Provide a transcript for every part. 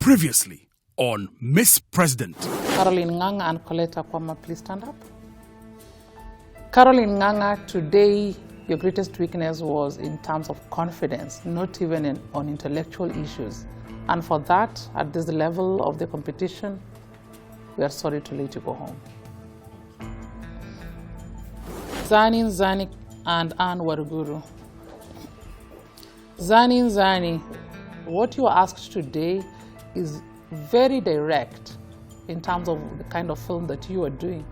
Previously on Miss President. Caroline Nganga and Coletta Kwama, please stand up. Caroline Nganga, today your greatest weakness was in terms of confidence, not even on intellectual issues. And for that, at this level of the competition, we are sorry to let you go home. Zani and Anne Waruguru. Zani, what you asked today is very direct in terms of the kind of film that you are doing.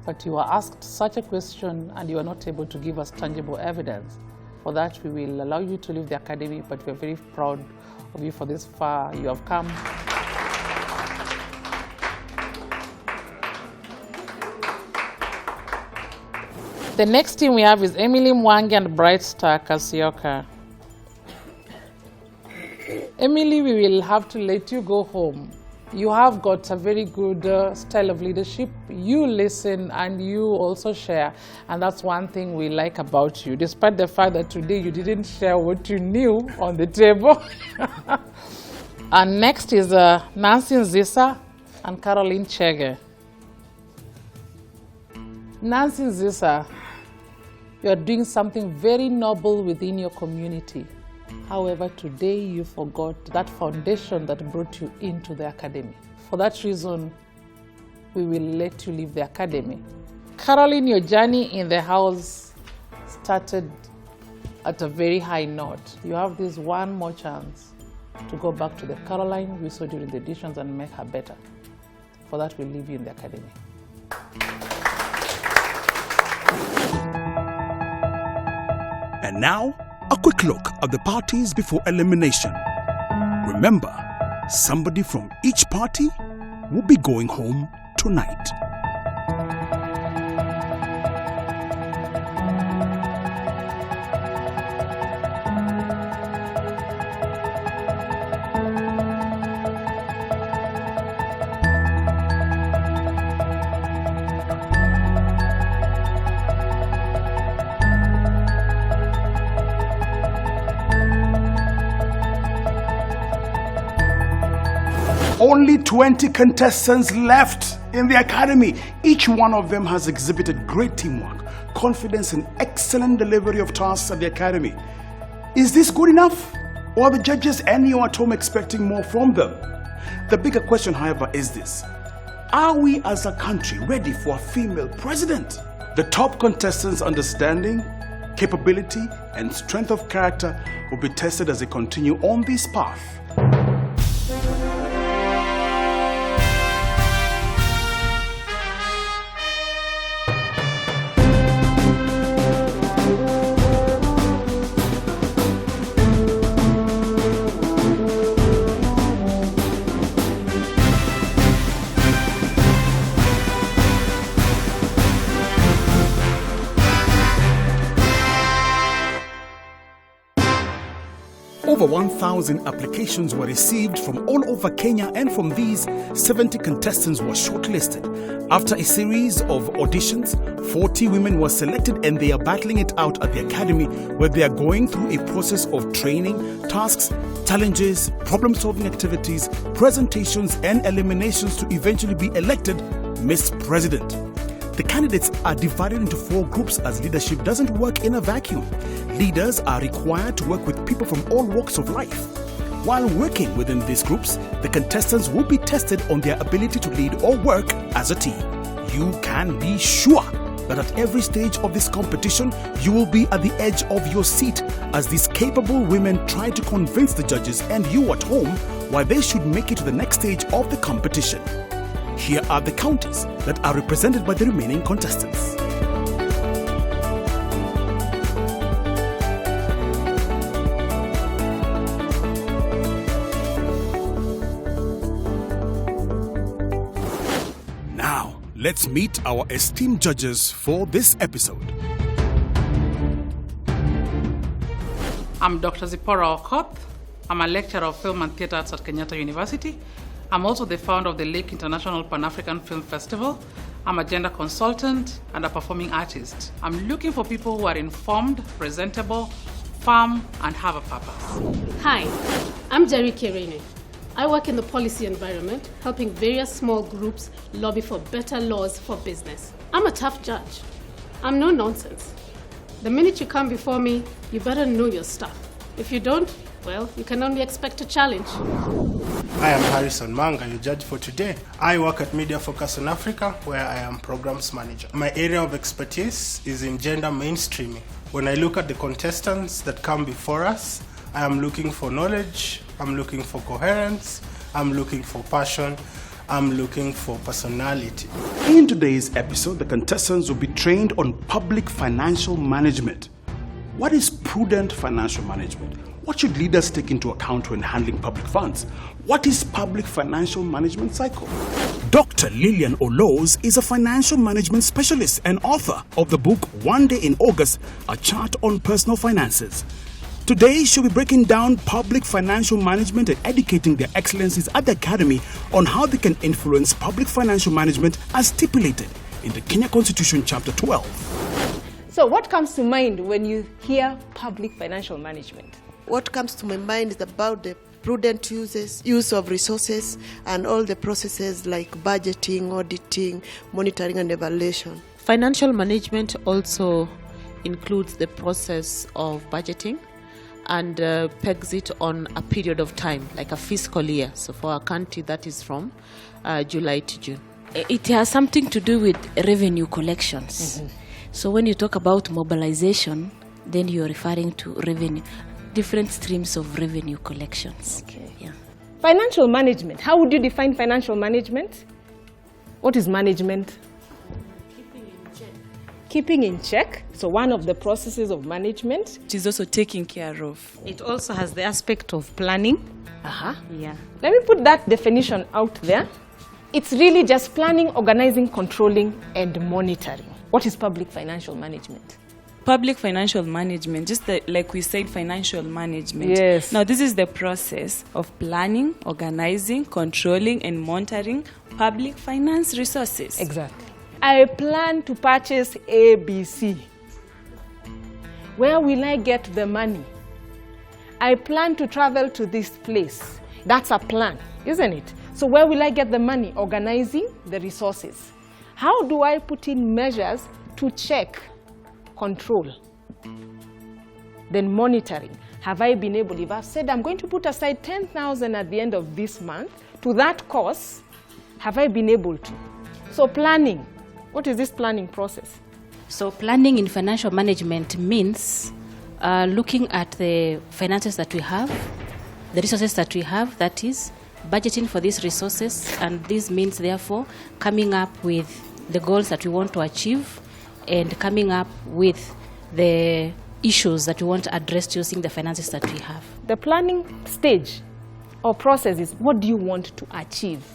But you are asked such a question and you are not able to give us tangible evidence. For that, we will allow you to leave the academy, but we are very proud of you for this far you have come. The next team we have is Emily Mwangi and Bright Star Kasioka. Emily, we will have to let you go home. You have got a very good style of leadership. You listen and you also share. And that's one thing we like about you, despite the fact that today you didn't share what you knew on the table. And next is Nancy Nzisa and Caroline Chege. Nancy Nzisa, you are doing something very noble within your community. However, today you forgot that foundation that brought you into the academy. For that reason, we will let you leave the academy. Caroline, your journey in the house started at a very high note. You have this one more chance to go back to the Caroline we saw during the auditions and make her better. For that, we'll leave you in the academy. And now, a quick look at the parties before elimination. Remember, somebody from each party will be going home tonight. Only 20 contestants left in the academy. Each one of them has exhibited great teamwork, confidence, and excellent delivery of tasks at the academy. Is this good enough? Or are the judges and you at home expecting more from them? The bigger question, however, is this: are we as a country ready for a female president? The top contestants' understanding, capability, and strength of character will be tested as they continue on this path. Over 1,000 applications were received from all over Kenya, and from these, 70 contestants were shortlisted. After a series of auditions, 40 women were selected and they are battling it out at the academy, where they are going through a process of training, tasks, challenges, problem-solving activities, presentations and eliminations to eventually be elected Miss President. The candidates are divided into 4 groups as leadership doesn't work in a vacuum. Leaders are required to work with people from all walks of life. While working within these groups, the contestants will be tested on their ability to lead or work as a team. You can be sure that at every stage of this competition, you will be at the edge of your seat as these capable women try to convince the judges and you at home why they should make it to the next stage of the competition. Here are the counties that are represented by the remaining contestants. Now, let's meet our esteemed judges for this episode. I'm Dr. Zipporah Okoth. I'm a lecturer of film and theatre arts at Kenyatta University. I'm also the founder of the Lake International Pan-African Film Festival. I'm a gender consultant and a performing artist. I'm looking for people who are informed, presentable, firm, and have a purpose. Hi, I'm Jerry Kirene. I work in the policy environment, helping various small groups lobby for better laws for business. I'm a tough judge. I'm no nonsense. The minute you come before me, you better know your stuff. If you don't, well, you can only expect a challenge. I am Harrison Manga, your judge for today. I work at Media Focus on Africa, where I am programs manager. My area of expertise is in gender mainstreaming. When I look at the contestants that come before us, I am looking for knowledge, I'm looking for coherence, I'm looking for passion, I'm looking for personality. In today's episode, the contestants will be trained on public financial management. What is prudent financial management? What should leaders take into account when handling public funds? What is public financial management cycle? Dr. Lillian Oloz is a financial management specialist and author of the book One Day in August, A Chart on Personal Finances. Today, she'll be breaking down public financial management and educating their excellencies at the Academy on how they can influence public financial management as stipulated in the Kenya Constitution, Chapter 12. So what comes to mind when you hear public financial management? What comes to my mind is about the prudent use of resources and all the processes like budgeting, auditing, monitoring and evaluation. Financial management also includes the process of budgeting and pegs it on a period of time, like a fiscal year. So for our country, that is from July to June. It has something to do with revenue collections. Mm-hmm. So when you talk about mobilization, then you're referring to revenue, different streams of revenue collections. Okay. Yeah. Financial management. How would you define financial management? What is management? Keeping in check. So one of the processes of management. It is also taking care of. It also has the aspect of planning. Yeah. Let me put that definition out there. It's really just planning, organizing, controlling, and monitoring. What is public financial management? Public financial management, just like we said, financial management. Yes. Now, this is the process of planning, organizing, controlling, and monitoring public finance resources. Exactly. I plan to purchase ABC. Where will I get the money? I plan to travel to this place. That's a plan, isn't it? So where will I get the money? Organizing the resources. How do I put in measures to check, control? Then monitoring. Have I been able, if I've said I'm going to put aside 10,000 at the end of this month to that cause, have I been able to? So planning. What is this planning process? So planning in financial management means looking at the finances that we have, the resources that we have, that is, budgeting for these resources, and this means therefore coming up with the goals that we want to achieve and coming up with the issues that we want to address using the finances that we have. The planning stage or process is what do you want to achieve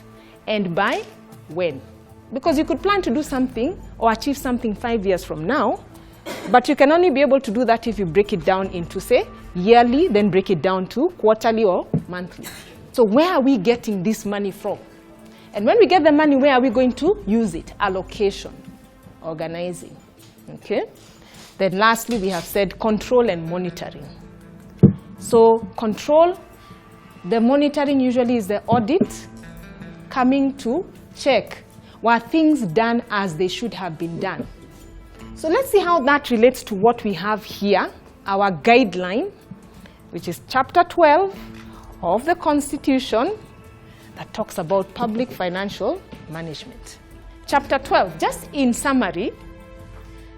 and by when? Because you could plan to do something or achieve something 5 years from now, but you can only be able to do that if you break it down into, say, yearly, then break it down to quarterly or monthly. So where are we getting this money from? And when we get the money, where are we going to use it? Allocation, organizing. Okay? Then lastly, we have said control and monitoring. So control, the monitoring usually is the audit, coming to check were things done as they should have been done. So let's see how that relates to what we have here, our guideline, which is Chapter 12 of the Constitution that talks about public financial management. Chapter 12, just in summary,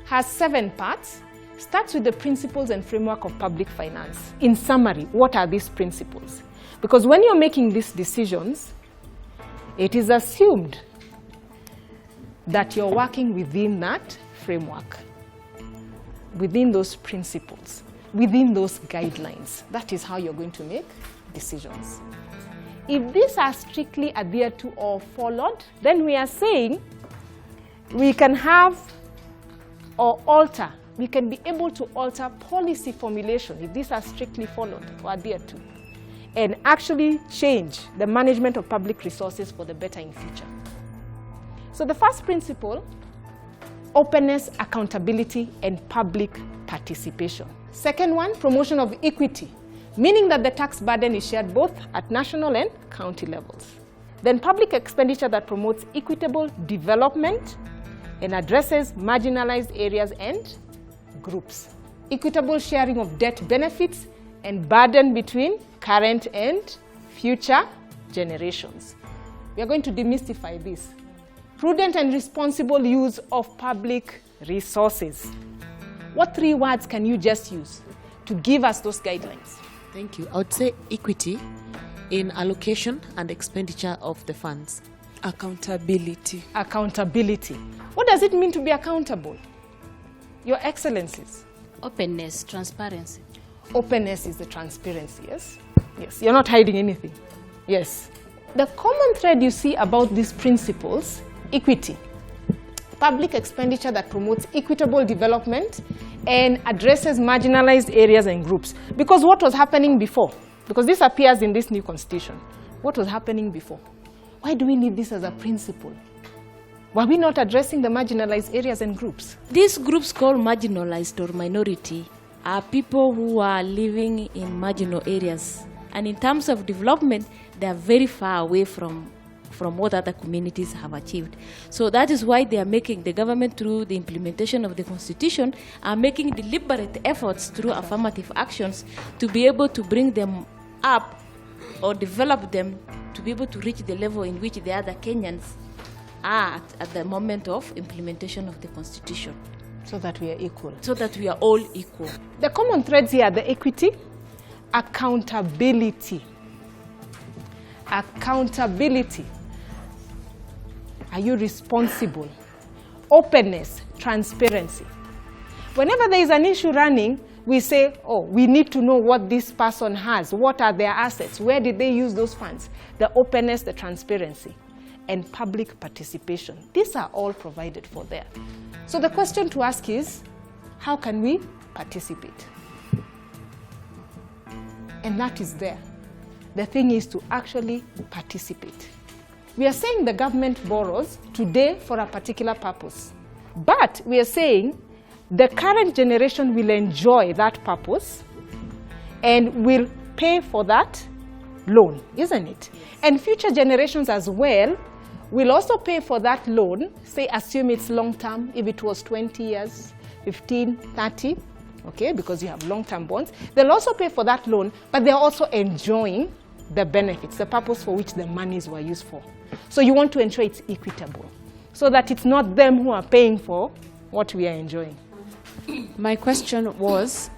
has 7 parts. Starts with the principles and framework of public finance. In summary, what are these principles? Because when you're making these decisions, it is assumed that you're working within that framework, within those principles, within those guidelines. That is how you're going to make decisions. If these are strictly adhered to or followed, then we are saying we can have or alter, we can be able to alter policy formulation if these are strictly followed or adhered to, and actually change the management of public resources for the better in future. So the first principle, openness, accountability, and public participation. Second one, promotion of equity. meaning that the tax burden is shared both at national and county levels. Then public expenditure that promotes equitable development and addresses marginalized areas and groups. Equitable sharing of debt benefits and burden between current and future generations. We are going to demystify this. Prudent and responsible use of public resources. What 3 words can you just use to give us those guidelines? Thank you. I would say equity in allocation and expenditure of the funds. Accountability. Accountability. What does it mean to be accountable? Your Excellencies. Openness, transparency. Openness is the transparency, yes? Yes, you're not hiding anything. Yes. The common thread you see about these principles, equity. Public expenditure that promotes equitable development and addresses marginalized areas and groups. Because what was happening before? Because this appears in this new constitution. What was happening before? Why do we need this as a principle? Were we not addressing the marginalized areas and groups? These groups called marginalized or minority are people who are living in marginal areas. And in terms of development, they are very far away from what other communities have achieved. So that is why they are making, the government through the implementation of the constitution, are making deliberate efforts through affirmative actions to be able to bring them up or develop them to be able to reach the level in which the other Kenyans are at the moment of implementation of the constitution. So that we are equal. So that we are all equal. The common threads here are the equity, accountability. Accountability. Are you responsible? Openness, transparency. Whenever there is an issue running, we say, oh, we need to know what this person has. What are their assets? Where did they use those funds? The openness, the transparency, and public participation. These are all provided for there. So the question to ask is, how can we participate? And that is there. The thing is to actually participate. We are saying the government borrows today for a particular purpose. But we are saying the current generation will enjoy that purpose and will pay for that loan, isn't it? And future generations as well will also pay for that loan, say assume it's long term, if it was 20 years, 15, 30, okay, because you have long-term bonds. They'll also pay for that loan, but they're also enjoying the benefits, the purpose for which the monies were used for. So you want to ensure it's equitable, so that it's not them who are paying for what we are enjoying. My question was,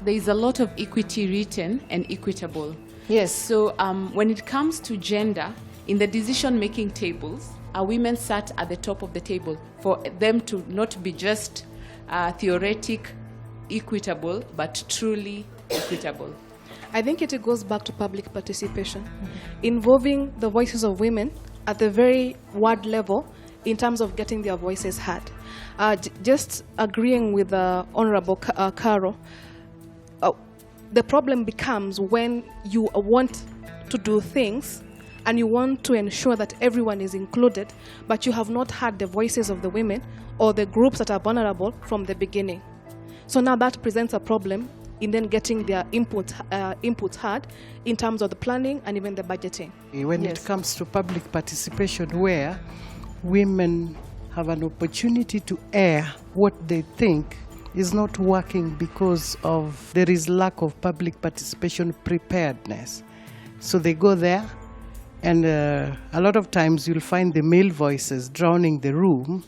there is a lot of equity written and equitable. Yes. So when it comes to gender, in the decision-making tables, are women sat at the top of the table for them to not be just theoretic, equitable, but truly equitable? I think it goes back to public participation, involving the voices of women at the very ward level in terms of getting their voices heard. Just agreeing with Honorable Caro, the problem becomes when you want to do things and you want to ensure that everyone is included, but you have not heard the voices of the women or the groups that are vulnerable from the beginning. So now that presents a problem in then getting their inputs heard in terms of the planning and even the budgeting. When it comes to public participation, where women have an opportunity to air what they think is not working because of there is lack of public participation preparedness. So they go there, and a lot of times you'll find the male voices drowning the room.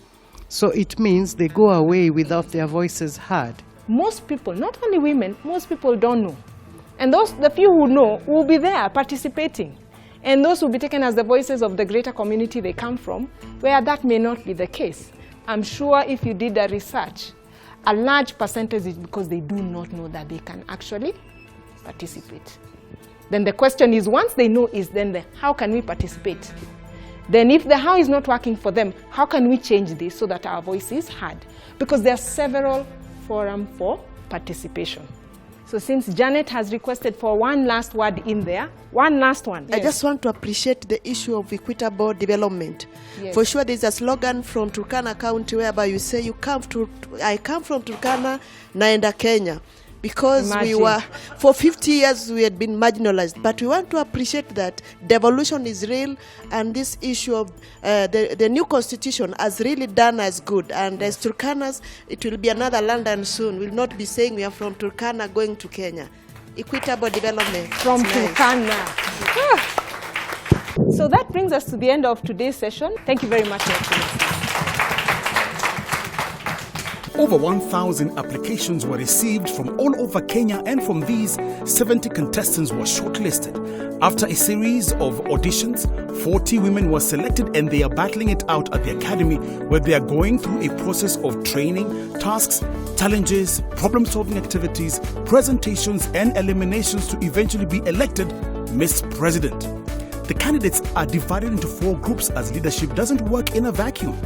So it means they go away without their voices heard. Most people, not only women, most people don't know. And the few who know will be there participating. And those will be taken as the voices of the greater community they come from, where that may not be the case. I'm sure if you did a research, a large percentage is because they do not know that they can actually participate. Then the question is, once they know, is then how can we participate? Then if the how is not working for them, how can we change this so that our voice is heard? Because there are several forums for participation. So since Janet has requested for one last word in there, one last one. I just want to appreciate the issue of equitable development. Yes. For sure, there's a slogan from Turkana County whereby you say, I come from Turkana, naenda Kenya. because we were, for 50 years we had been marginalized. But we want to appreciate that devolution is real, and this issue of the new constitution has really done us good. And as Turkanas, it will be another London soon. We'll not be saying we are from Turkana going to Kenya. Equitable development. From Turkana. So that brings us to the end of today's session. Thank you very much, Your Excellency. Over 1,000 applications were received from all over Kenya, and from these, 70 contestants were shortlisted. After a series of auditions, 40 women were selected, and they are battling it out at the academy, where they are going through a process of training, tasks, challenges, problem-solving activities, presentations, and eliminations to eventually be elected Miss President. The candidates are divided into 4 groups, as leadership doesn't work in a vacuum.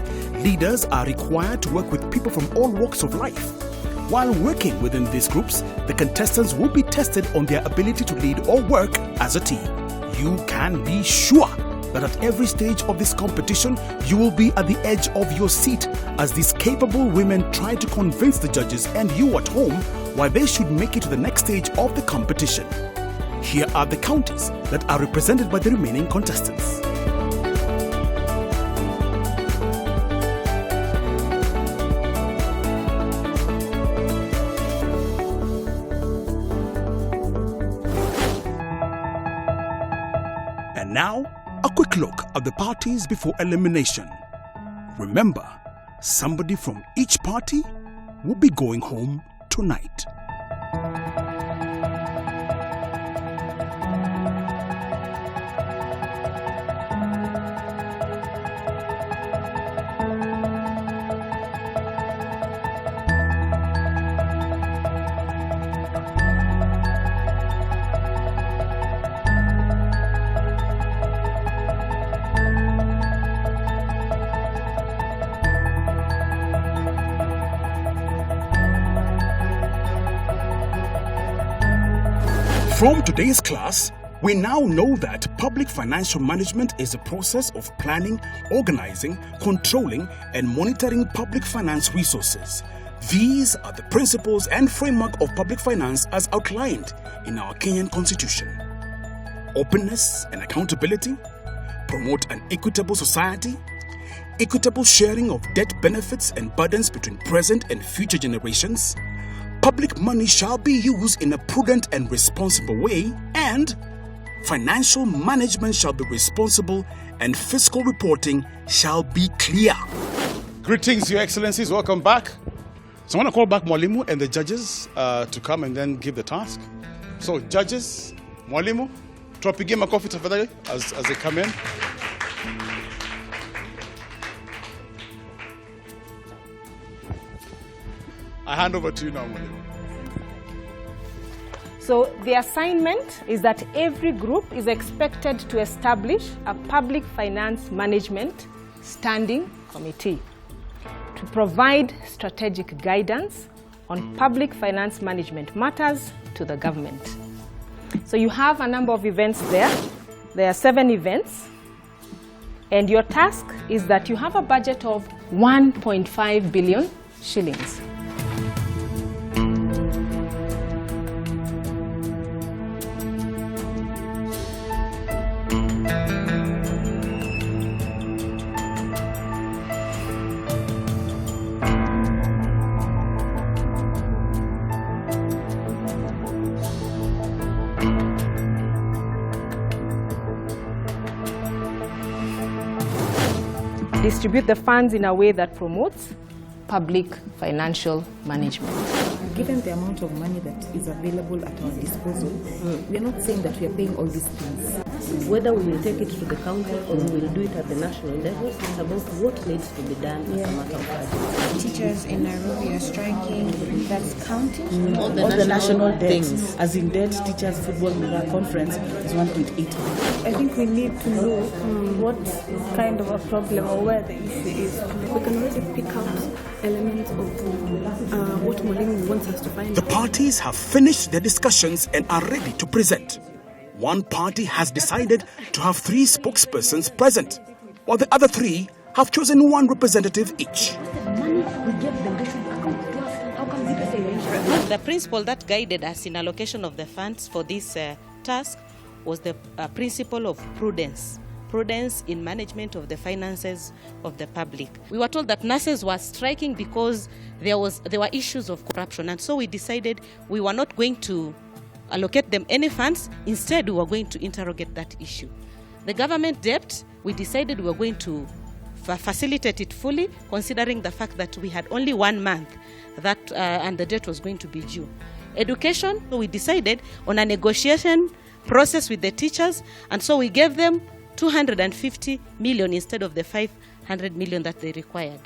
Leaders are required to work with people from all walks of life. While working within these groups, the contestants will be tested on their ability to lead or work as a team. You can be sure that at every stage of this competition, you will be at the edge of your seat as these capable women try to convince the judges and you at home why they should make it to the next stage of the competition. Here are the counties that are represented by the remaining contestants. And now, a quick look at the parties before elimination. Remember, somebody from each party will be going home tonight. From today's class, we now know that public financial management is a process of planning, organizing, controlling, and monitoring public finance resources. These are the principles and framework of public finance as outlined in our Kenyan Constitution. Openness and accountability, promote an equitable society, equitable sharing of debt benefits and burdens between present and future generations, public money shall be used in a prudent and responsible way, and financial management shall be responsible and fiscal reporting shall be clear. Greetings, Your Excellencies. Welcome back. So I want to call back Mwalimu and the judges to come and then give the task. So judges, Mwalimu, tupige makofi tafadhali as they come in. I hand over to you now, Mwalimu. So the assignment is that every group is expected to establish a public finance management standing committee to provide strategic guidance on public finance management matters to the government. So you have a number of events there. There are 7 events. And your task is that you have a budget of 1.5 billion shillings. Distribute the funds in a way that promotes public financial management. Given the amount of money that is available at our disposal, we are not saying that we are paying all these things. Whether we will take it to the county or we will do it at the national level, it's about what needs to be done as a matter of fact. Teachers in Nairobi are striking, that's counting? All the national things. As in debt, teachers, football, mega conference is 1.8 billion. I think we need to know what kind of a problem or where the issue is. We can already pick out elements of what Mwalimu wants us to find. The parties have finished their discussions and are ready to present. One party has decided to have 3 spokespersons present, while the other 3 have chosen 1 representative each. Money we give them, they should account to us. How come they say The principle that guided us in allocation of the funds for this task was the principle of prudence. Prudence in management of the finances of the public. We were told that nurses were striking because there were issues of corruption, and so we decided we were not going to allocate them any funds. Instead, we were going to interrogate that issue. The government debt, we decided we were going to facilitate it fully, considering the fact that we had only 1 month that and the debt was going to be due. Education, we decided on a negotiation process with the teachers, and so we gave them 250 million instead of the 500 million that they required.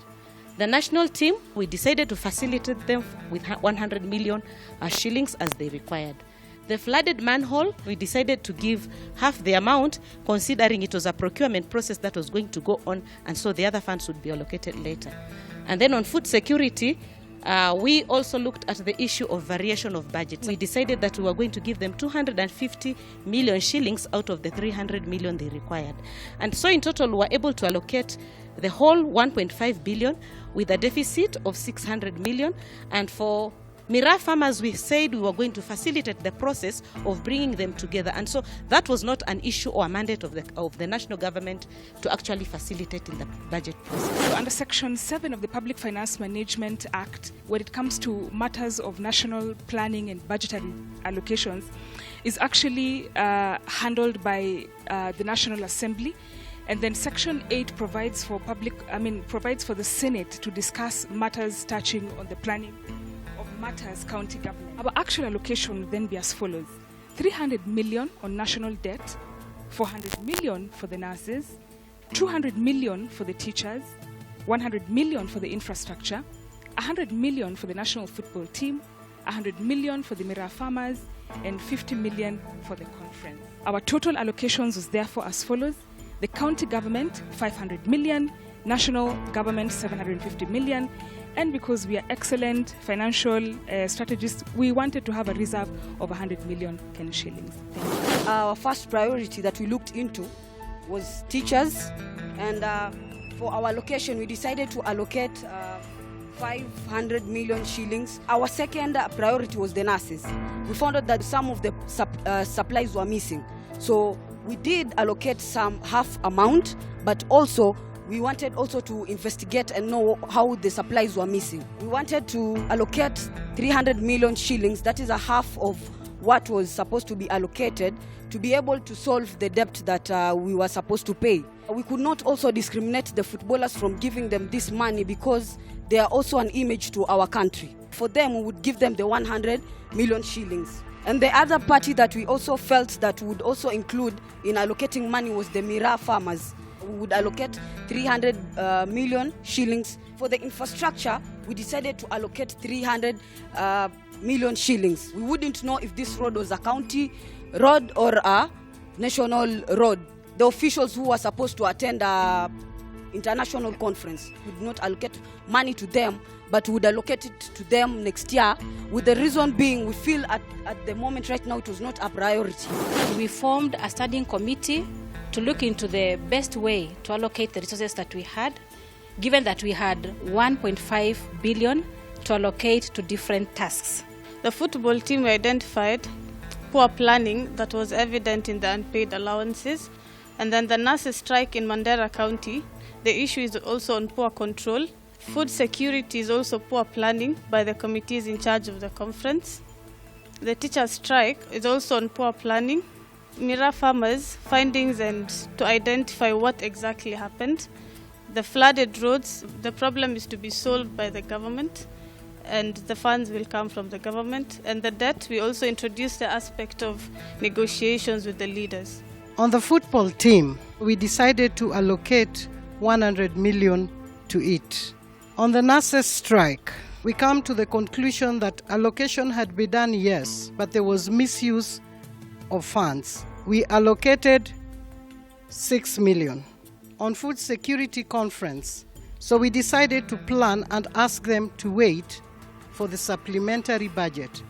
The national team, we decided to facilitate them with 100 million shillings as they required. The flooded manhole, we decided to give half the amount, considering it was a procurement process that was going to go on, and so the other funds would be allocated later. And then on food security, we also looked at the issue of variation of budget. We decided that we were going to give them 250 million shillings out of the 300 million they required. And so in total, we were able to allocate the whole 1.5 billion with a deficit of 600 million. And for Miraa farmers, we said we were going to facilitate the process of bringing them together. And so that was not an issue or a mandate of the national government to actually facilitate in the budget process. So under Section 7 of the Public Finance Management Act, when it comes to matters of national planning and budgetary allocations, is actually handled by the National Assembly. And then Section 8 provides for the Senate to discuss matters touching on the planning matters county government. Our actual allocation would then be as follows: 300 million on national debt, 400 million for the nurses, 200 million for the teachers, 100 million for the infrastructure, 100 million for the national football team, 100 million for the Miraa farmers, and 50 million for the conference. Our total allocations was therefore as follows: the county government 500 million, national government 750 million, and because we are excellent financial strategists, we wanted to have a reserve of 100 million Kenyan shillings. Our first priority that we looked into was teachers, and for our allocation, we decided to allocate 500 million shillings. Our second priority was the nurses. We found out that some of the supplies were missing, so we did allocate some half amount, but also we wanted also to investigate and know how the supplies were missing. We wanted to allocate 300 million shillings, that is a half of what was supposed to be allocated, to be able to solve the debt that we were supposed to pay. We could not also discriminate the footballers from giving them this money because they are also an image to our country. For them, we would give them the 100 million shillings. And the other party that we also felt that would also include in allocating money was the Miraa farmers. We would allocate 300 million shillings. For the infrastructure, we decided to allocate 300 million shillings. We wouldn't know if this road was a county road or a national road. The officials who were supposed to attend a international conference would not allocate money to them, but would allocate it to them next year, with the reason being we feel at the moment right now it was not a priority. We formed a studying committee to look into the best way to allocate the resources that we had, given that we had 1.5 billion to allocate to different tasks. The football team identified poor planning that was evident in the unpaid allowances, and then the nurses strike in Mandera County. The issue is also on poor control. Food security is also poor planning by the committees in charge of the conference. The teachers' strike is also on poor planning. Miraa farmers' findings and to identify what exactly happened. The flooded roads, the problem is to be solved by the government, and the funds will come from the government. And the debt, we also introduced the aspect of negotiations with the leaders. On the football team, we decided to allocate 100 million to it. On the nurses' strike, we come to the conclusion that allocation had been done, yes, but there was misuse of funds. We allocated 6 million. On food security conference, so we decided to plan and ask them to wait for the supplementary budget.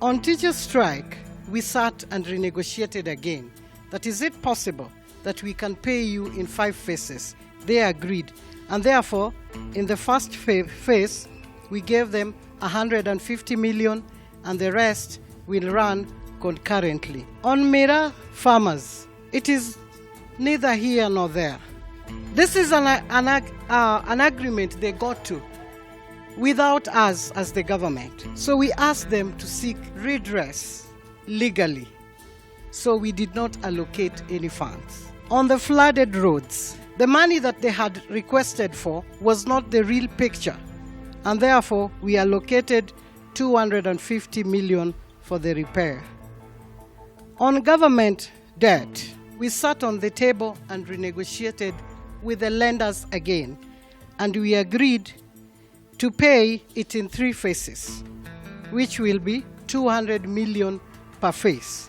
On teacher strike, we sat and renegotiated again. That is it possible that we can pay you in 5 phases? They agreed. And therefore, in the first phase, we gave them 150 million, and the rest will run concurrently. On Mira farmers, it is neither here nor there. This is an agreement they got to without us as the government. So we asked them to seek redress legally. So we did not allocate any funds. On the flooded roads, the money that they had requested for was not the real picture, and therefore we allocated 250 million for the repair. On government debt, we sat on the table and renegotiated with the lenders again, and we agreed to pay it in 3 phases, which will be 200 million per phase.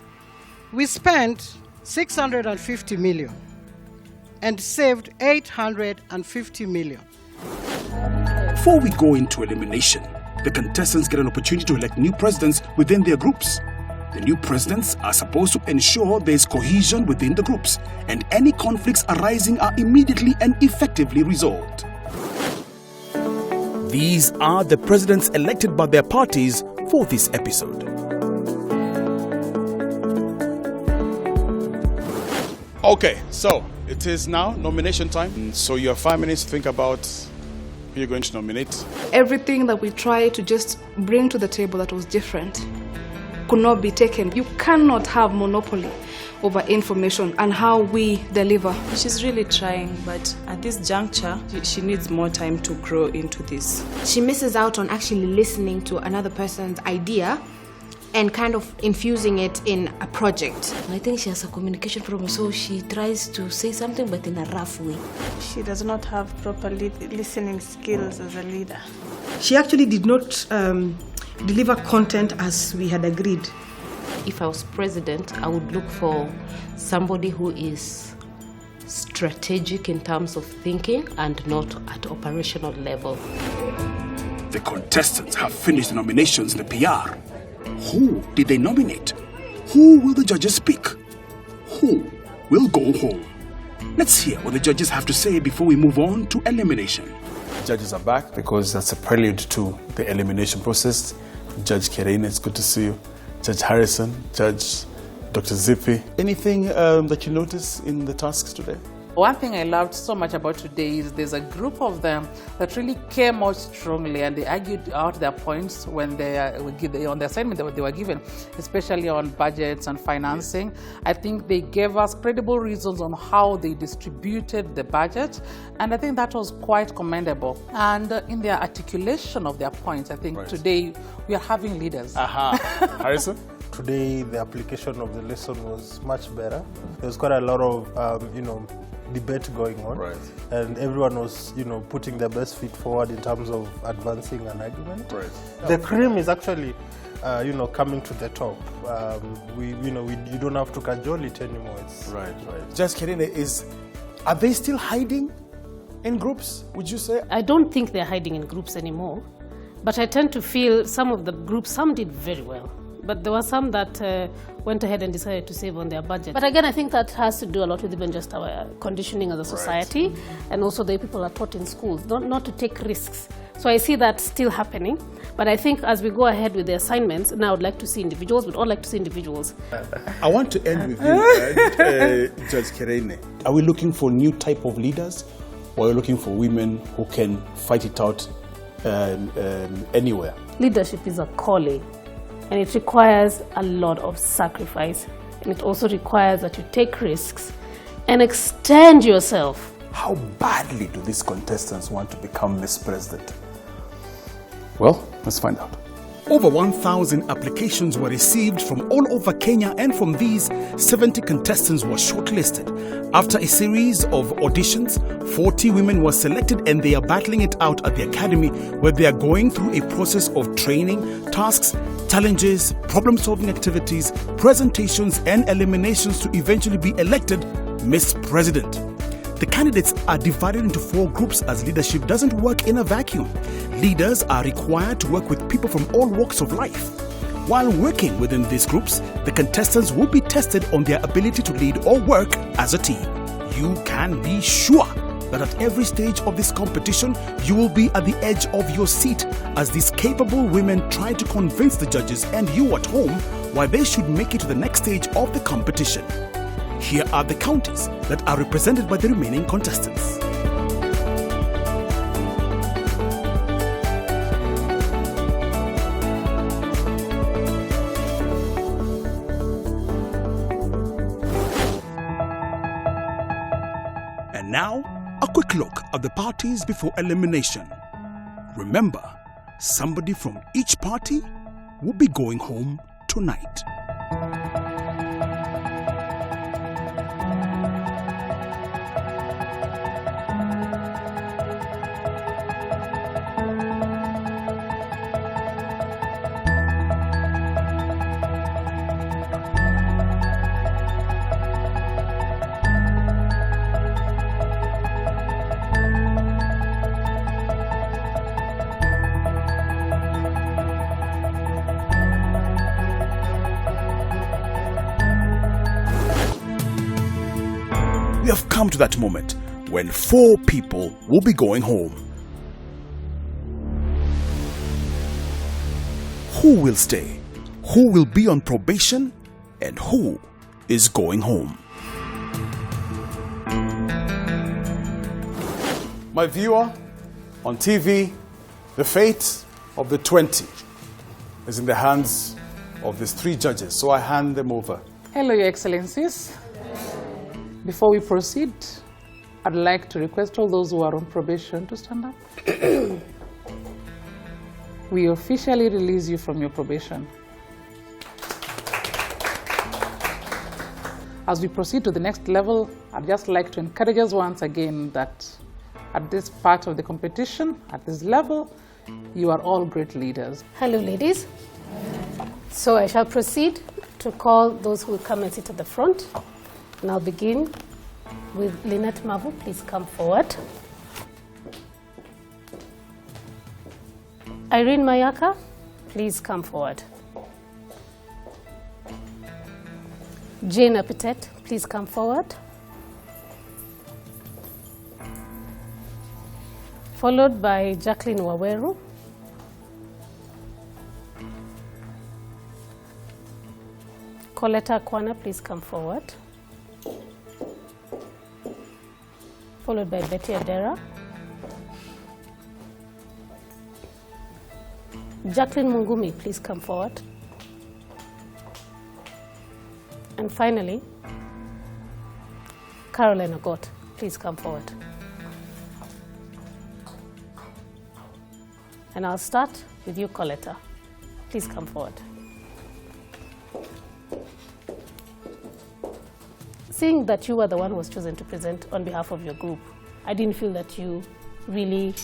We spent 650 million and saved 850 million. Before we go into elimination, the contestants get an opportunity to elect new presidents within their groups. The new presidents are supposed to ensure there is cohesion within the groups, and any conflicts arising are immediately and effectively resolved. These are the presidents elected by their parties for this episode. Okay, so it is now nomination time. So you have 5 minutes to think about who you're going to nominate. Everything that we try to just bring to the table that was different could not be taken. You cannot have monopoly over information and how we deliver. She's really trying, but at this juncture, she needs more time to grow into this. She misses out on actually listening to another person's idea and kind of infusing it in a project. I think she has a communication problem, so she tries to say something but in a rough way. She does not have proper listening skills as a leader. She actually did not deliver content as we had agreed. If I was president, I would look for somebody who is strategic in terms of thinking and not at operational level. The contestants have finished the nominations in the PR. Who did they nominate? Who will the judges pick? Who will go home? Let's hear what the judges have to say before we move on to elimination. Judges are back because that's a prelude to the elimination process. Judge Kerine, it's good to see you. Judge Harrison, Judge Dr. Zippy. Anything that you notice in the tasks today? One thing I loved so much about today is there's a group of them that really came out strongly and they argued out their points when they on the assignment that they were given, especially on budgets and financing. I think they gave us credible reasons on how they distributed the budget, and I think that was quite commendable. And in their articulation of their points, I think today we are having leaders. Harrison? Today, the application of the lesson was much better. There was quite a lot of, debate going on, and everyone was, putting their best feet forward in terms of advancing an argument. The cream is actually, coming to the top. You don't have to cajole it anymore. It's Judge Kerine, are they still hiding in groups? Would you say? I don't think they're hiding in groups anymore, but I tend to feel some of the groups, some did very well. But there were some that went ahead and decided to save on their budget. But again, I think that has to do a lot with even just our conditioning as a society, and also the people are taught in schools not to take risks. So I see that still happening. But I think as we go ahead with the assignments, now I would like to see individuals. We'd all like to see individuals. I want to end with you, Judge Kerine. Are we looking for new type of leaders, or are we looking for women who can fight it out anywhere? Leadership is a calling. And it requires a lot of sacrifice. And it also requires that you take risks and extend yourself. How badly do these contestants want to become Miss President? Well, let's find out. Over 1,000 applications were received from all over Kenya, and from these, 70 contestants were shortlisted. After a series of auditions, 40 women were selected, and they are battling it out at the academy, where they are going through a process of training, tasks, challenges, problem-solving activities, presentations, and eliminations to eventually be elected Miss President. The candidates are divided into 4 groups, as leadership doesn't work in a vacuum. Leaders are required to work with people from all walks of life. While working within these groups, the contestants will be tested on their ability to lead or work as a team. You can be sure that at every stage of this competition, you will be at the edge of your seat as these capable women try to convince the judges and you at home why they should make it to the next stage of the competition. Here are the counties that are represented by the remaining contestants. And now, a quick look at the parties before elimination. Remember, somebody from each party will be going home tonight. We have come to that moment when 4 people will be going home. Who will stay? Who will be on probation? And who is going home? My viewer on TV, the fate of the 20 is in the hands of these 3 judges, so I hand them over. Hello, Your Excellencies. Before we proceed, I'd like to request all those who are on probation to stand up. We officially release you from your probation. As we proceed to the next level, I'd just like to encourage us once again that at this part of the competition, at this level, you are all great leaders. Hello, ladies. So I shall proceed to call those who will come and sit at the front. And I'll begin with Lynette Mavu. Please come forward. Irene Mayaka, please come forward. Jane Apitet, please come forward. Followed by Jacqueline Waweru. Coletta Kwana, please come forward. Followed by Betty Adera. Jacqueline Mungumi, please come forward. And finally, Caroline Ogot, please come forward. And I'll start with you, Coletta. Please come forward. Seeing that you were the one who was chosen to present on behalf of your group, I didn't feel that you really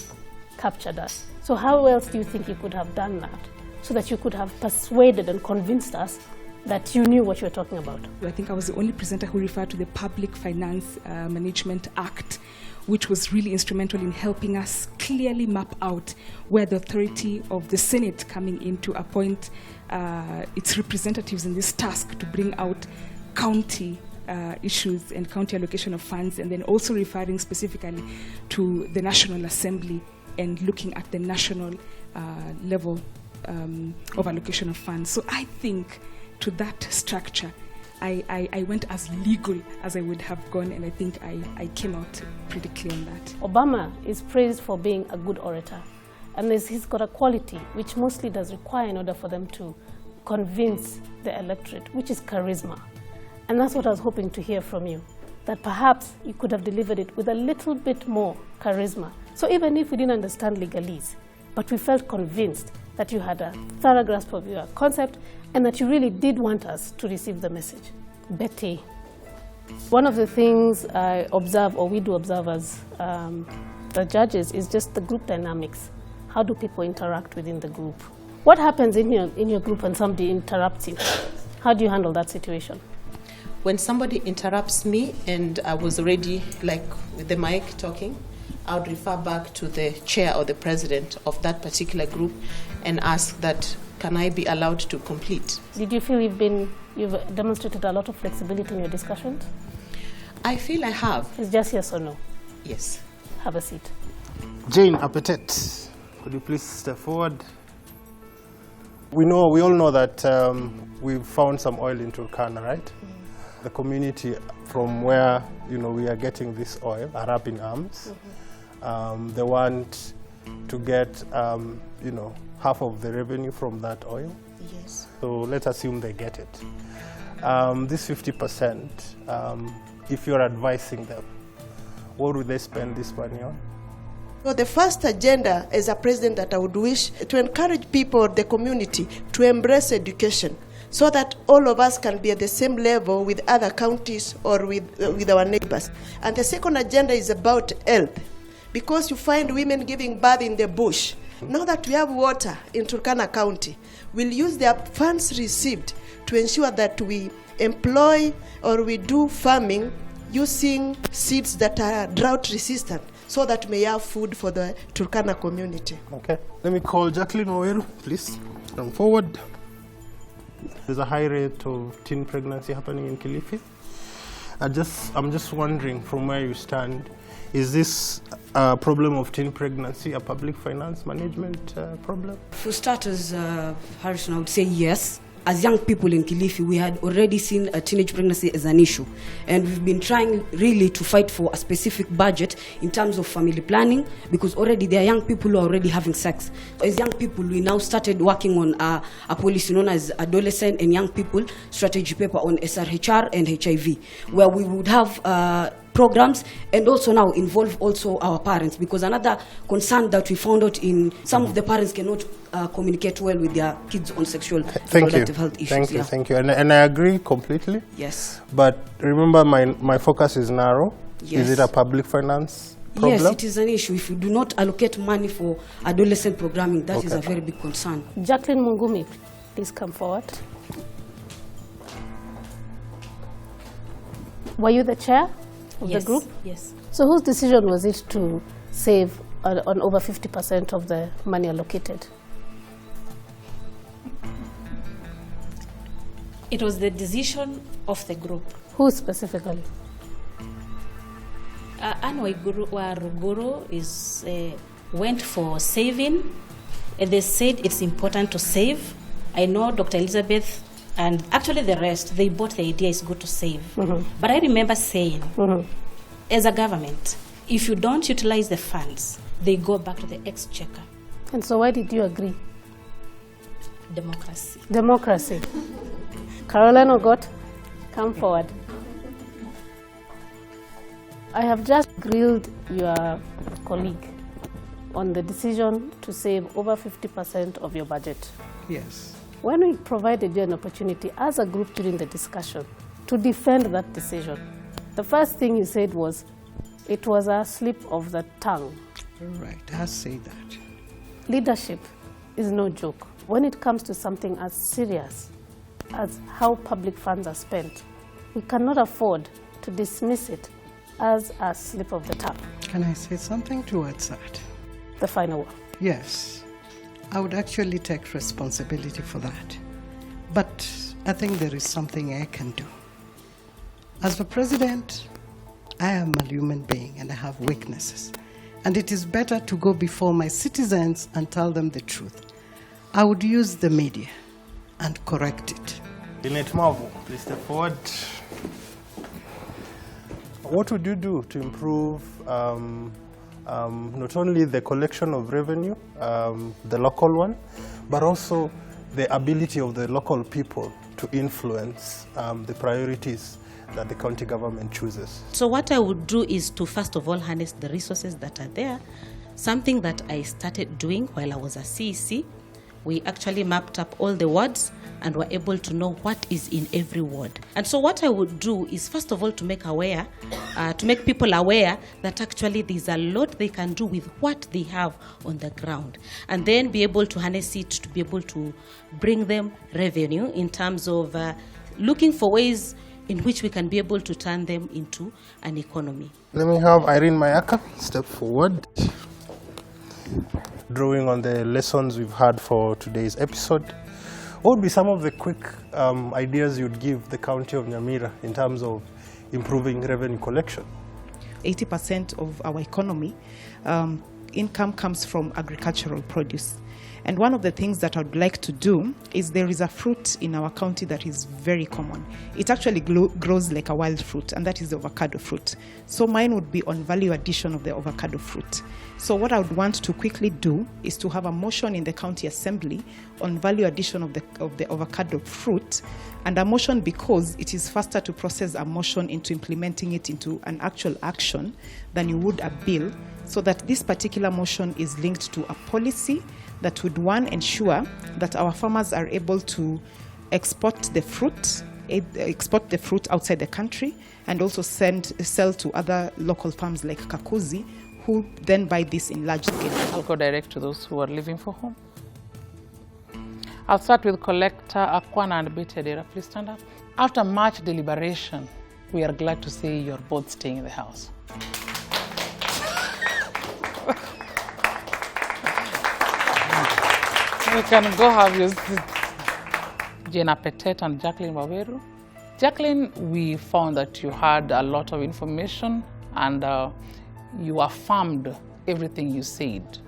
captured us. So how else do you think you could have done that so that you could have persuaded and convinced us that you knew what you were talking about? I think I was the only presenter who referred to the Public Finance Management Act, which was really instrumental in helping us clearly map out where the authority of the Senate coming in to appoint its representatives in this task to bring out county issues and county allocation of funds, and then also referring specifically to the National Assembly and looking at the national level of allocation of funds. So I think to that structure, I went as legal as I would have gone, and I think I came out pretty clear on that. Obama is praised for being a good orator, and he's got a quality which most leaders require in order for them to convince the electorate, which is charisma. And that's what I was hoping to hear from you, that perhaps you could have delivered it with a little bit more charisma. So even if we didn't understand legalese, but we felt convinced that you had a thorough grasp of your concept and that you really did want us to receive the message. Betty, one of the things I observe, or we do observe as the judges, is just the group dynamics. How do people interact within the group? What happens in your group when somebody interrupts you? How do you handle that situation? When somebody interrupts me and I was already with the mic talking, I would refer back to the chair or the president of that particular group and ask that, can I be allowed to complete? Did you feel you've demonstrated a lot of flexibility in your discussions? I feel I have. It's just yes or no? Yes. Have a seat. Jane Appetit, could you please step forward? We all know that we've found some oil in Turkana, right? The community from where we are getting this oil are up in arms. They want to get half of the revenue from that oil. Yes. So let's assume they get it. This 50%, if you're advising them, what would they spend this money on? So the first agenda as a president that I would wish to encourage people of the community to embrace education so that all of us can be at the same level with other counties or with our neighbors. And the second agenda is about health, because you find women giving birth in the bush. Now that we have water in Turkana County, we'll use the funds received to ensure that we employ or we do farming using seeds that are drought resistant, so that we have food for the Turkana community. Okay. Let me call Jacqueline Oweru, please. Come forward. There's a high rate of teen pregnancy happening in Kilifi. I'm just wondering, from where you stand, is this problem of teen pregnancy a public finance management problem? For starters, Harrison, I would say yes. As young people in Kilifi, we had already seen teenage pregnancy as an issue. And we've been trying really to fight for a specific budget in terms of family planning, because already there are young people who are already having sex. As young people, we now started working on a policy known as Adolescent and Young People Strategy Paper on SRHR and HIV, where we would have programs and also now involve also our parents, because another concern that we found out in some of the parents cannot communicate well with their kids on sexual and reproductive health issues. Thank you. And I agree completely. Yes. But remember, my focus is narrow. Yes. Is it a public finance problem? Yes, it is an issue. If you do not allocate money for adolescent programming, that is a very big concern. Jacqueline Mungumi, please come forward. Were you the chair of the group? Yes. So whose decision was it to save on over 50% of the money allocated? It was the decision of the group. Who specifically? Anne Waruguru went for saving. And they said it's important to save. I know Dr. Elizabeth and actually the rest, they bought the idea it's good to save. But I remember saying, as a government, if you don't utilize the funds, they go back to the exchequer. And so why did you agree? Democracy. Democracy. Caroline Ogot, come forward. I have just grilled your colleague on the decision to save over 50% of your budget. Yes. When we provided you an opportunity as a group during the discussion to defend that decision, the first thing you said was, it was a slip of the tongue. Right, I say that. Leadership is no joke. When it comes to something as serious as how public funds are spent, we cannot afford to dismiss it as a slip of the tongue. Can I say something towards that? The final one. Yes, I would actually take responsibility for that. But I think there is something I can do. As the president, I am a human being and I have weaknesses. And it is better to go before my citizens and tell them the truth. I would use the media and correct it. Lynette Marvel, please step forward. What would you do to improve not only the collection of revenue, the local one, but also the ability of the local people to influence the priorities that the county government chooses? So what I would do is to first of all harness the resources that are there, something that I started doing while I was a CEC. We actually mapped up all the wards and were able to know what is in every ward. And so what I would do is first of all to make people aware that actually there's a lot they can do with what they have on the ground, and then be able to harness it to be able to bring them revenue in terms of looking for ways in which we can be able to turn them into an economy. Let me have Irene Mayaka step forward. Drawing on the lessons we've had for today's episode, what would be some of the quick ideas you'd give the county of Nyamira in terms of improving revenue collection? 80% of our economy, income comes from agricultural produce. And one of the things that I would like to do is there is a fruit in our county that is very common. It actually grows like a wild fruit, and that is the avocado fruit. So mine would be on value addition of the avocado fruit. So what I would want to quickly do is to have a motion in the county assembly on value addition of the avocado fruit, and a motion because it is faster to process a motion into implementing it into an actual action than you would a bill, so that this particular motion is linked to a policy that would, one, ensure that our farmers are able to export the fruit outside the country, and also sell to other local farms like Kakuzi, who then buy this in large scale. I'll go direct to those who are leaving for home. I'll start with Collector Akwana and Betty Adera. Please stand up. After much deliberation, we are glad to say you're both staying in the house. You can go have your seat. Jane Apetet and Jacqueline Waweru. Jacqueline, we found that you had a lot of information and you affirmed everything you said.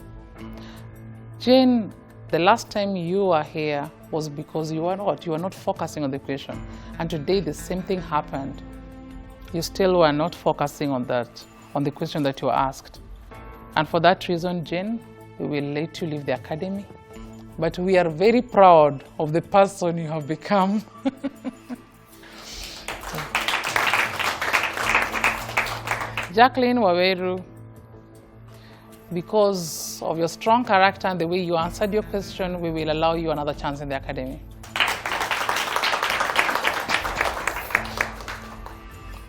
Jane, the last time you were here was because you were not focusing on the question. And today the same thing happened. You still were not focusing on the question that you were asked. And for that reason, Jane, we will let you leave the academy. But we are very proud of the person you have become. Jacqueline Waweru, because of your strong character and the way you answered your question, we will allow you another chance in the academy.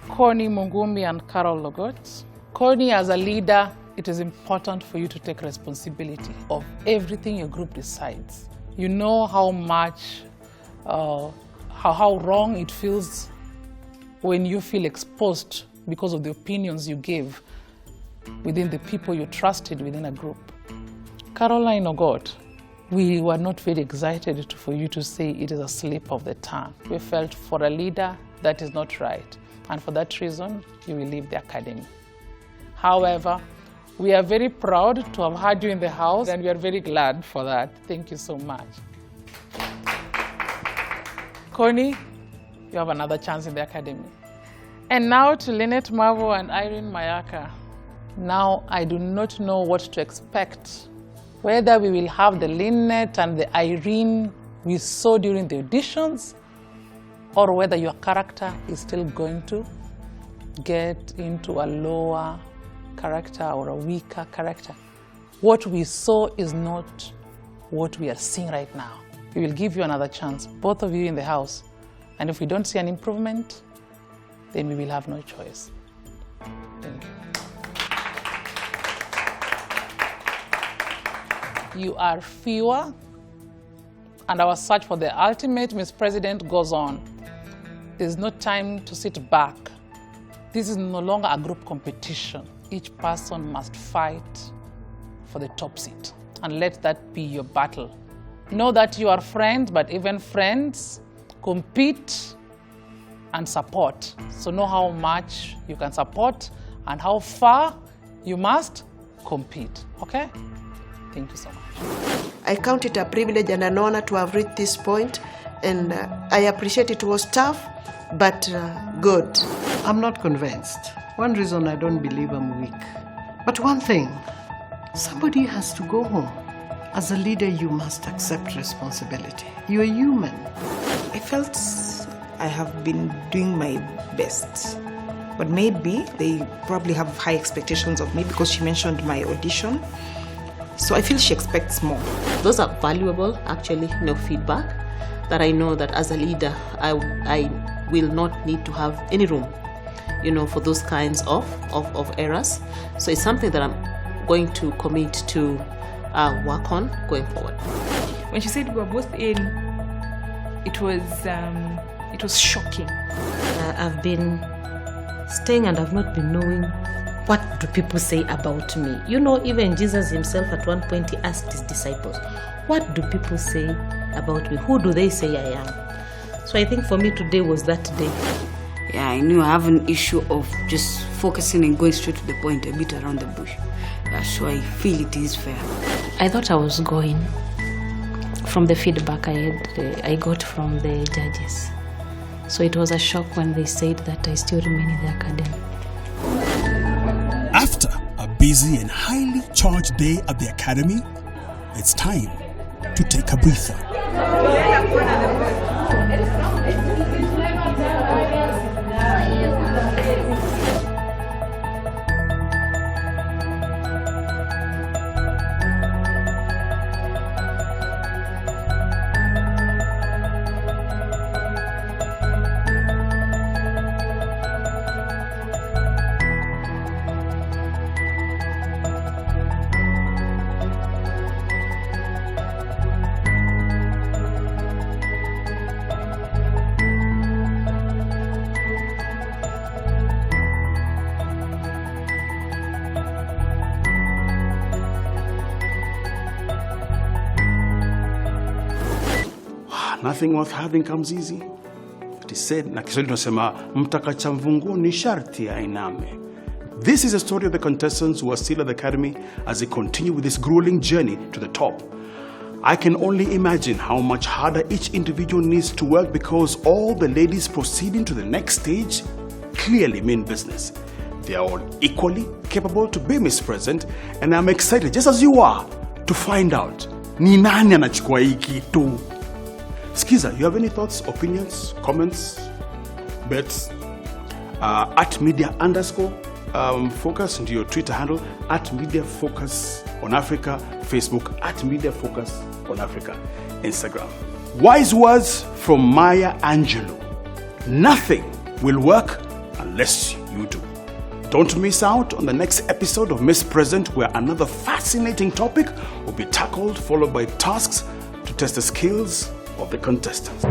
Connie Mungumbi and Carol Logot. Connie, as a leader, it is important for you to take responsibility of everything your group decides. You know how much, how wrong it feels when you feel exposed because of the opinions you gave within the people you trusted within a group. Caroline Ogot, we were not very excited for you to say it is a slip of the tongue. We felt for a leader that is not right, and for that reason, you will leave the academy. However, we are very proud to have had you in the house, and we are very glad for that. Thank you so much. Connie, you have another chance in the academy. And now to Lynette Mavo and Irene Mayaka. Now, I do not know what to expect, whether we will have the Lynette and the Irene we saw during the auditions, or whether your character is still going to get into a lower character or a weaker character. What we saw is not what we are seeing right now. We will give you another chance, both of you in the house. And if we don't see an improvement, then we will have no choice. Thank you. You are fewer, and our search for the ultimate Miss President goes on. There's no time to sit back. This is no longer a group competition. Each person must fight for the top seat, and let that be your battle. Know that you are friends, but even friends compete and support. So know how much you can support and how far you must compete, okay? Thank you so much. I count it a privilege and an honor to have reached this point, and I appreciate it was tough, but good. I'm not convinced. One reason I don't believe I'm weak. But one thing, somebody has to go home. As a leader, you must accept responsibility. You're human. I felt I have been doing my best, but maybe they probably have high expectations of me because she mentioned my audition. So I feel she expects more. Those are valuable, actually, feedback that I know that as a leader, I will not need to have any room, for those kinds of errors. So it's something that I'm going to commit to work on going forward. When she said we were both in, it was shocking. I've been staying and I've not been knowing what do people say about me. Even Jesus himself at one point he asked his disciples, what do people say about me? Who do they say I am? So I think for me today was that day. Yeah, I knew I have an issue of just focusing and going straight to the point, a bit around the bush. So I feel it is fair. I thought I was going from the feedback I got from the judges. So it was a shock when they said that I still remain in the academy. After a busy and highly charged day at the academy, it's time to take a breather. Nothing worth having comes easy. It is said, na Kiswahili tunasema mtaka cha mvunguni sharti ainame. This is a story of the contestants who are still at the academy as they continue with this grueling journey to the top. I can only imagine how much harder each individual needs to work because all the ladies proceeding to the next stage clearly mean business. They are all equally capable to be Miss President, and I'm excited, just as you are, to find out ni nani anachukua hii kitu. Skiza, you have any thoughts, opinions, comments, bets? At media_focus into your Twitter handle, at Media Focus on Africa, Facebook, at Media Focus on Africa, Instagram. Wise words from Maya Angelou. Nothing will work unless you do. Don't miss out on the next episode of Miss President, where another fascinating topic will be tackled, followed by tasks to test the skills of the contestants.